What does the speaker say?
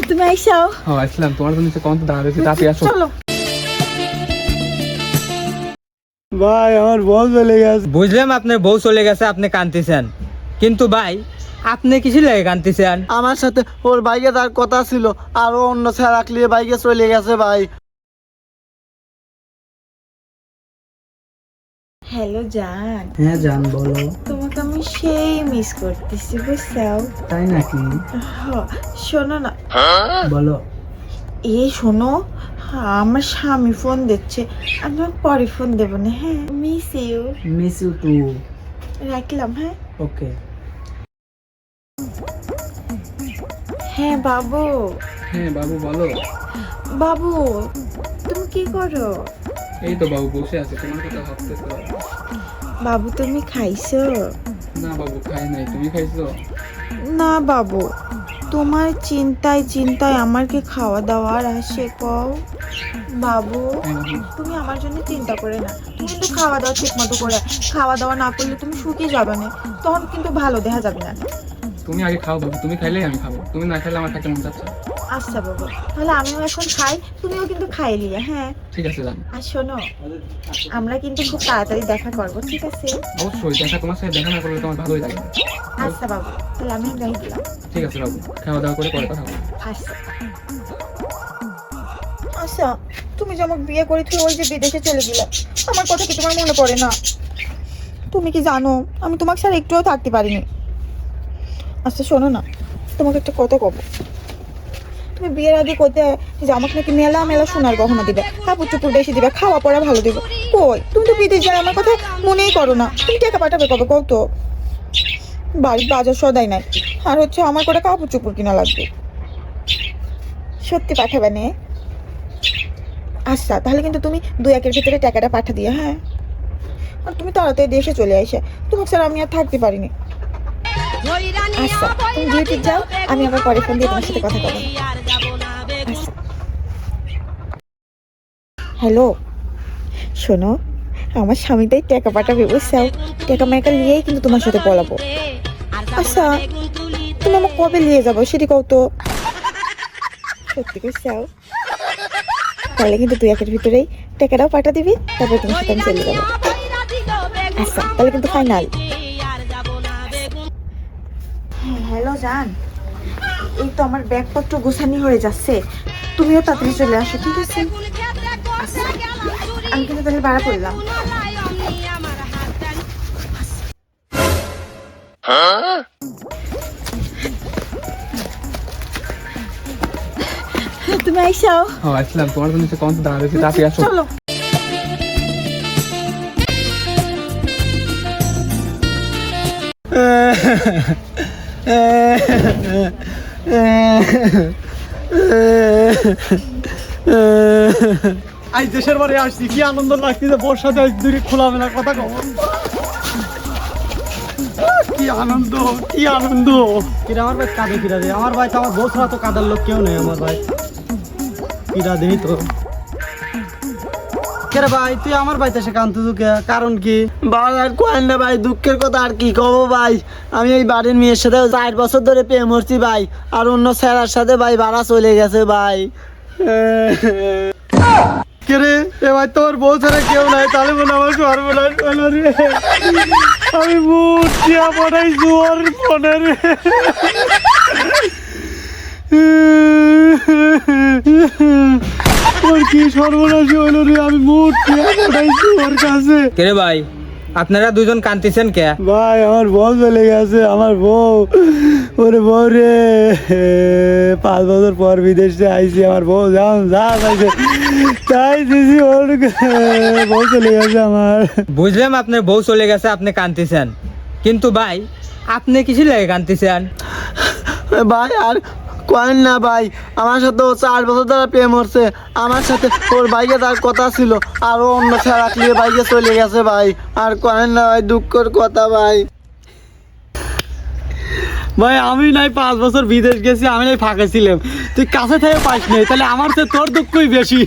তুমি আইসাও। হ্যাঁ আসলাম, তোমার জন্য কোন দাঁড়িয়েছি, তাতে আসো। চলো। ভাই আমার বউ চলে গেছে। বুঝলাম আপনার বউ চলে গেছে, আপনি কাঁদতেছেন, কিন্তু ভাই আপনি কিসের লাগে কাঁদতেছেন? আমার সাথে ওর বাইকে তার কথা ছিল, আর ও অন্য ছেলে রাখলিয়ে বাইকে চলে গেছে ভাই। হ্যালো জান। হ্যাঁ জান বলো। তোমাকে আমি সেই মিস করতেছি, বুঝছাও? তাই নাকি? শোনো না। বলো। শোনো, আমার স্বামী ফোন দিচ্ছে, আমি তোমাকে পরে ফোন দেবো না। হ্যাঁ, miss you. Miss you too. রাখলাম। হ্যাঁ ওকে। হ্যাঁ বাবু। হ্যাঁ বাবু বলো। বাবু তুমি কি করো? এই তো বাবু বসে আছে, তোমার কথা ভাবতেছো। বাবু তুমি খাইছো? না বাবু খাই নাই, তুমি খাইছো? না বাবু, তোমার চিন্তায় চিন্তায় আমার কি খাওয়া দাওয়ার আসে কও? বাবু তুমি আমার জন্য চিন্তা করে না, তুমি কিন্তু খাওয়া দাওয়া ঠিক মতো করে, খাওয়া দাওয়া না করলে তুমি শুকিয়ে যাবে না, তখন কিন্তু ভালো দেখা যাবে না। তুমি আগে খাও বাবু, তুমি খাইলেই আমি খাবো, তুমি না খাইলে আমার খাইতে মন চাচ্ছে। আচ্ছা বাবু, তাহলে আমিও এখন খাই, তুমিও কিন্তু খাইলিয়ে। হ্যাঁ ঠিক আছে জান। আর শোনো, আমরা কিন্তু খুব তাড়াতাড়ি দেখা করবো, ঠিক আছে? অবশ্যই দেখা, তোমার সাথে দেখা না করলে তোমার ভালোই লাগে। আচ্ছা বাবু, তাহলে আমি গাই দিলাম। ঠিক আছে বাবু, খাওয়া দাওয়া করে পরে কথা বলবো। আচ্ছা আচ্ছা, তুমি যে আমাকে বিয়ে করে তুই ওই যে বিদেশে চলে গেলে, আমার কথা কি তোমার মনে পড়ে না? তুমি কি জানো আমি তোমাকে ছাড়া একটুও থাকতে পারিনি। আচ্ছা শোনো না, তোমাকে একটা কথা কব। তুমি বিয়ের আগে কইতে যে আমাকে নাকি মেলা মেলা সোনার গহনা দিবে, কাপড় চোপড় বেশি দিবে, খাওয়া পড়া ভালো দিবে। কই তুমি তো বিদেশ যাই আমার কথা মনেই করো না। তুমি টাকা পাঠাবে কবে কত? বাড়ির বাজার সদাই নাই, আর হচ্ছে আমার করে কাপড় চোপড় কিনা লাগবে। সত্যি পাঠাবে না? আচ্ছা তাহলে কিন্তু তুমি 2-1 ভিতরে টাকাটা পাঠা দিয়ে। হ্যাঁ, আর তুমি তাড়াতাড়ি দেশে চলে আসে, তোমাকে স্যার আমি আর থাকতে পারিনি। আচ্ছা তুমি ডিউটি যাও, আমি আবার পরে ফোন দিয়ে তোমার সাথে কথা বলবো। হ্যালো শোনো, আমার স্বামী তাই টাকা পাঠাবে, বুঝছাও? টাকা মেকা নিয়েই কিন্তু তোমার সাথে পলাবো। আচ্ছা তুমি আমাকে কবে নিয়ে যাবো সেটি কও তো। সত্যি বুঝছাও? তাহলে কিন্তু 2-1 ভিতরেই টাকাটাও পাঠা দিবি, তারপর তোমার সাথে আমি চলে যাবো। আচ্ছা তাহলে কিন্তু ফাইনাল। হ্যালো জান, এই তো আমার ব্যাগপত্র গোছানি হয়ে যাচ্ছে, তুমিও তাড়াতাড়ি চলে আসো, ঠিক আছে? আচ্ছা আমি কিন্তু তাহলে ভাড়া করলাম। তুমি আইসাও। হ্যাঁ আসলাম, তোমার জন্য কোন দাঁড়িয়েছি, তাতে আসো। চলো। আজ দেশের বাড়ি আসছি, কি আনন্দ লাগতেছে, বোর সাথে দূরে খোলামেলা কথা কব। কি আনন্দ, কি আনন্দ। কিরা আমার ভাই কাঁদে, কিরা দে আমার ভাই তো, আমার বউ ছাড়া তো কাঁদার লোক কেউ নেই আমার ভাই। কিরা দেই তো কেরে ভাই, তুই আমার বাড়িতে এসে কাঁদতেছ কে? কারণ কি ভাই? আর কয়েন না ভাই, দুঃখের কথা আর কি কব ভাই। আমি এই বাড়ির মেয়ের সাথে 4 বছর ধরে প্রেম করছি ভাই, আর অন্য ছেলের সাথে ভাই ভাড়া চলে গেছে ভাই। কেরে এ ভাই, তোর বউ ছাড়া কেউ নাই, তাহলে মনে আমার সর্বনাশ হলো রে। আমি মুঠিয়া পড়াই জোয়ার ফোনে রে। ওর কি সর্বনাশ হলো রে, আমি মুঠিয়া পড়াইছি ওর কাছে। কে ভাই, আপনারা দুজন কাঁদতেছেন কে? ভাই আমার বউ চলে গেছে, আমার বউ। ওরে বউ রে, 5 বছর পর বিদেশে আইছি, আমার বউ যাও যা পাইছে তাই দিছি, ওর বউ চলে গেছে আমার। বুঝলাম আপনার বউ চলে গেছে, আপনি কাঁদতেছেন, কিন্তু ভাই আপনি কিসের লাগে কাঁদতেছেন? ভাই আর কয়েন না ভাই, আমার সাথে ও 4 বছর ধরে প্রেম করছে, আমার সাথে ওর বাইকে তার কথা ছিল, আর ও অন্য ছেলে রাখলিয়ে বাইকে চলে গেছে ভাই। আর কয়েন না ভাই, দুঃখের কথা ভাই। ভাই আমি নাই 5 বছর বিদেশ গেছি, আমি নাই ফাঁকা ছিলাম, তুই কাছে থেকে পাইস নাই, তাহলে আমার তো তোর দুঃখই বেশি।